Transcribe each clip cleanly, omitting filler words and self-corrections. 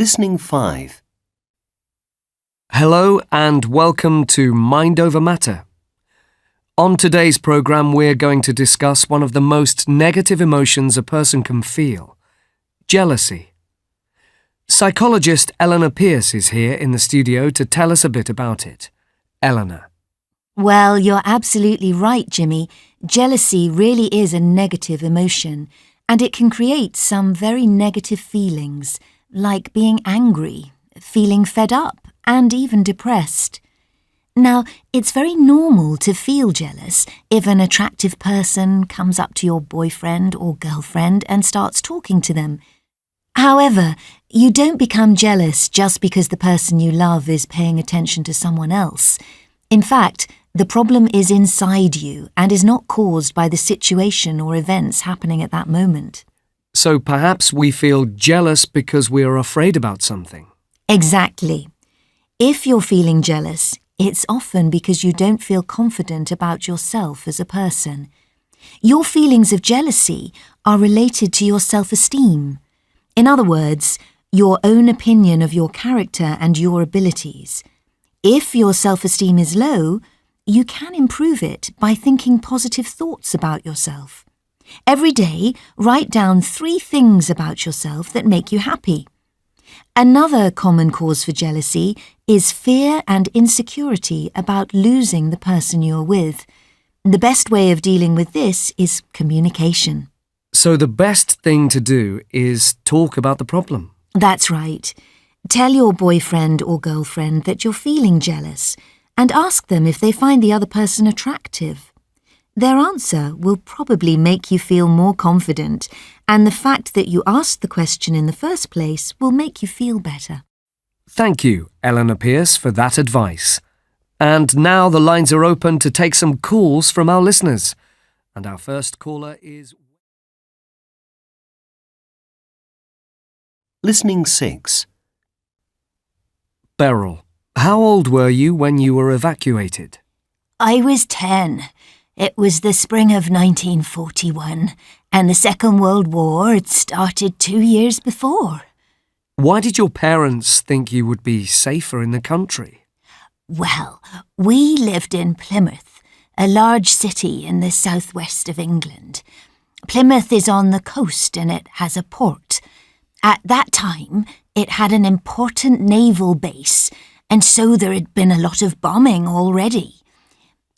Listening 5. Hello and welcome to Mind Over Matter. On today's program, we're going to discuss one of the most negative emotions a person can feel, jealousy. Psychologist Eleanor Pierce is here in the studio to tell us a bit about it. Eleanor. Well, you're absolutely right, Jimmy. Jealousy really is a negative emotion, and it can create some very negative feelings, like being angry, feeling fed up, and even depressed. Now, it's very normal to feel jealous if an attractive person comes up to your boyfriend or girlfriend and starts talking to them. However, you don't become jealous just because the person you love is paying attention to someone else. In fact, the problem is inside you and is not caused by the situation or events happening at that moment. So perhaps we feel jealous because we are afraid about something. Exactly. If you're feeling jealous, it's often because you don't feel confident about yourself as a person. Your feelings of jealousy are related to your self-esteem. In other words, your own opinion of your character and your abilities. If your self-esteem is low, you can improve it by thinking positive thoughts about yourself. Every day, write down 3 things about yourself that make you happy. Another common cause for jealousy is fear and insecurity about losing the person you're with. The best way of dealing with this is communication. So the best thing to do is talk about the problem. That's right. Tell your boyfriend or girlfriend that you're feeling jealous and ask them if they find the other person attractive. Their answer will probably make you feel more confident, and the fact that you asked the question in the first place will make you feel better. Thank you, Eleanor Pierce, for that advice. And now the lines are open to take some calls from our listeners. And our first caller is... Listening 6. Beryl, how old were you when you were evacuated? I was 10. It was the spring of 1941, and the Second World War had started 2 years before. Why did your parents think you would be safer in the country? Well, we lived in Plymouth, a large city in the southwest of England. Plymouth is on the coast and it has a port. At that time, it had an important naval base, and so there had been a lot of bombing already.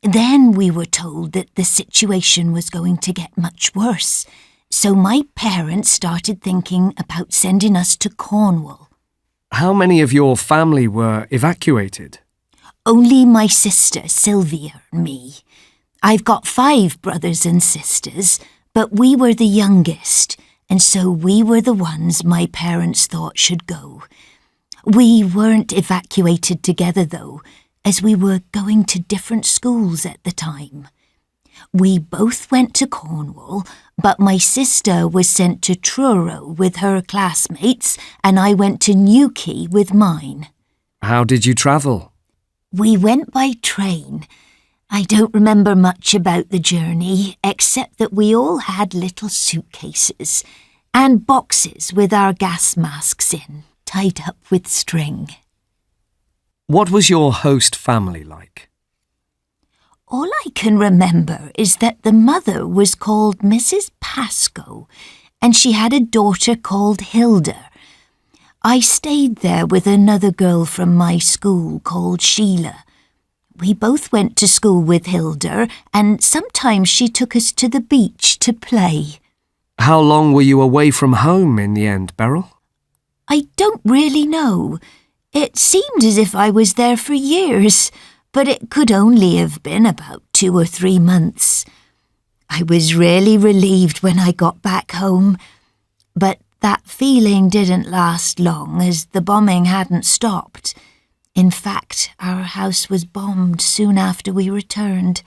Then we were told that the situation was going to get much worse, so my parents started thinking about sending us to Cornwall. How many of your family were evacuated? Only my sister, Sylvia, and me. I've got 5 brothers and sisters, but we were the youngest, and so we were the ones my parents thought should go. We weren't evacuated together, though, as we were going to different schools at the time. We both went to Cornwall, but my sister was sent to Truro with her classmates, and I went to Newquay with mine. How did you travel? We went by train. I don't remember much about the journey, except that we all had little suitcases and boxes with our gas masks in, tied up with string. What was your host family like? All I can remember is that the mother was called Mrs. Pascoe, and she had a daughter called Hilda. I stayed there with another girl from my school called Sheila. We both went to school with Hilda, and sometimes she took us to the beach to play. How long were you away from home in the end, Beryl? I don't really know. It seemed as if I was there for years, but it could only have been about 2 or 3 months. I was really relieved when I got back home, but that feeling didn't last long as the bombing hadn't stopped. In fact, our house was bombed soon after we returned.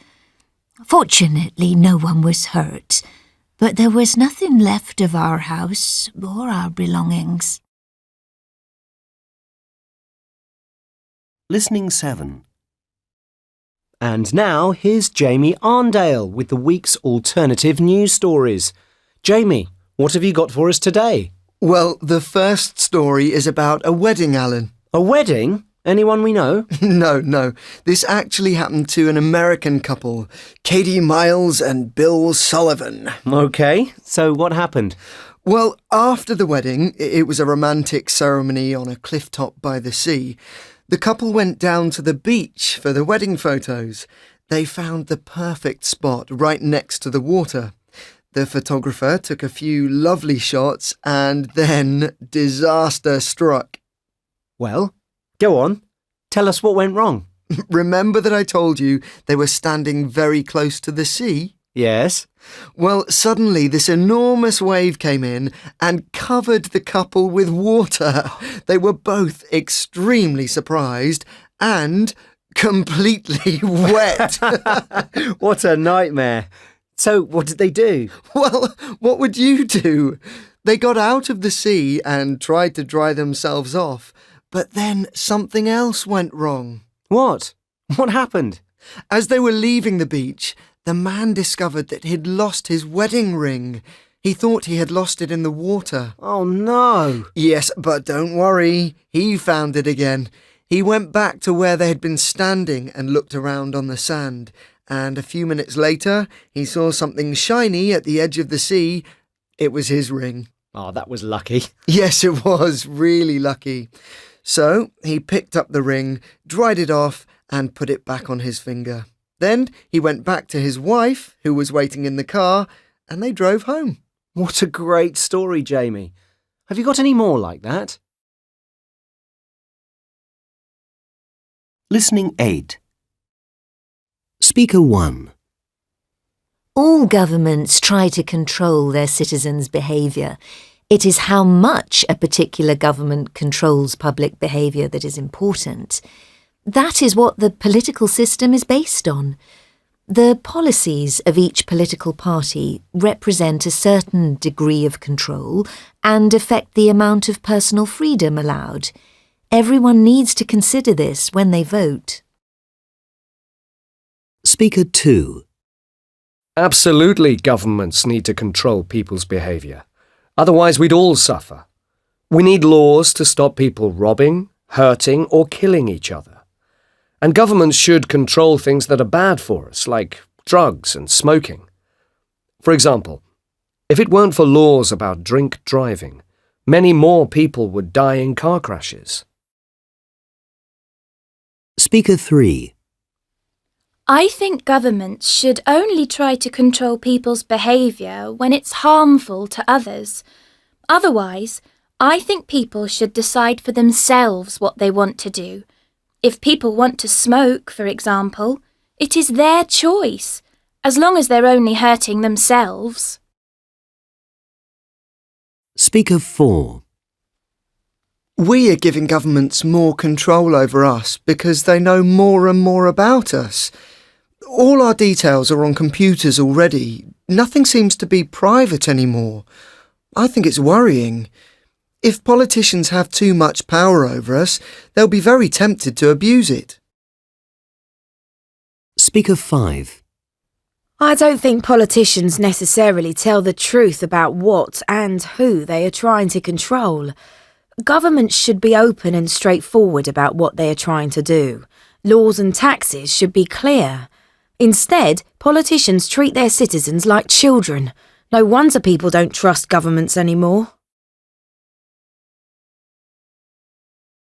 Fortunately, no one was hurt, but there was nothing left of our house or our belongings. Listening 7. And now here's Jamie Arndale with the week's alternative news stories. Jamie, what have you got for us today? Well, the first story is about a wedding, Alan. A wedding? Anyone we know? No. This actually happened to an American couple, Katie Miles and Bill Sullivan. Okay, so what happened? Well, after the wedding, it was a romantic ceremony on a cliff top by the sea. The couple went down to the beach for the wedding photos. They found the perfect spot right next to the water. The photographer took a few lovely shots and then disaster struck. Well, go on. Tell us what went wrong. Remember that I told you they were standing very close to the sea? Yes. Well, suddenly this enormous wave came in and covered the couple with water. They were both extremely surprised and completely wet. What a nightmare. So, what did they do? Well, what would you do? They got out of the sea and tried to dry themselves off, but then something else went wrong. What? What happened? As they were leaving the beach, the man discovered that he'd lost his wedding ring. He thought he had lost it in the water. Oh, no. Yes, but don't worry. He found it again. He went back to where they had been standing and looked around on the sand. And a few minutes later, he saw something shiny at the edge of the sea. It was his ring. Oh, that was lucky. Yes, it was really lucky. So he picked up the ring, dried it off, and put it back on his finger. Then he went back to his wife, who was waiting in the car, and they drove home. What a great story, Jamie. Have you got any more like that? Listening 8. Speaker 1. All governments try to control their citizens' behaviour. It is how much a particular government controls public behaviour that is important. That is what the political system is based on. The policies of each political party represent a certain degree of control and affect the amount of personal freedom allowed. Everyone needs to consider this when they vote. Speaker 2. Absolutely, governments need to control people's behaviour. Otherwise, we'd all suffer. We need laws to stop people robbing, hurting, or killing each other. And governments should control things that are bad for us, like drugs and smoking. For example, if it weren't for laws about drink driving, many more people would die in car crashes. Speaker 3. I think governments should only try to control people's behaviour when it's harmful to others. Otherwise, I think people should decide for themselves what they want to do. If people want to smoke, for example, it is their choice, as long as they're only hurting themselves. Speaker 4. We are giving governments more control over us because they know more and more about us. All our details are on computers already. Nothing seems to be private anymore. I think it's worrying. If politicians have too much power over us, they'll be very tempted to abuse it. Speaker 5. I don't think politicians necessarily tell the truth about what and who they are trying to control. Governments should be open and straightforward about what they are trying to do. Laws and taxes should be clear. Instead, politicians treat their citizens like children. No wonder people don't trust governments anymore.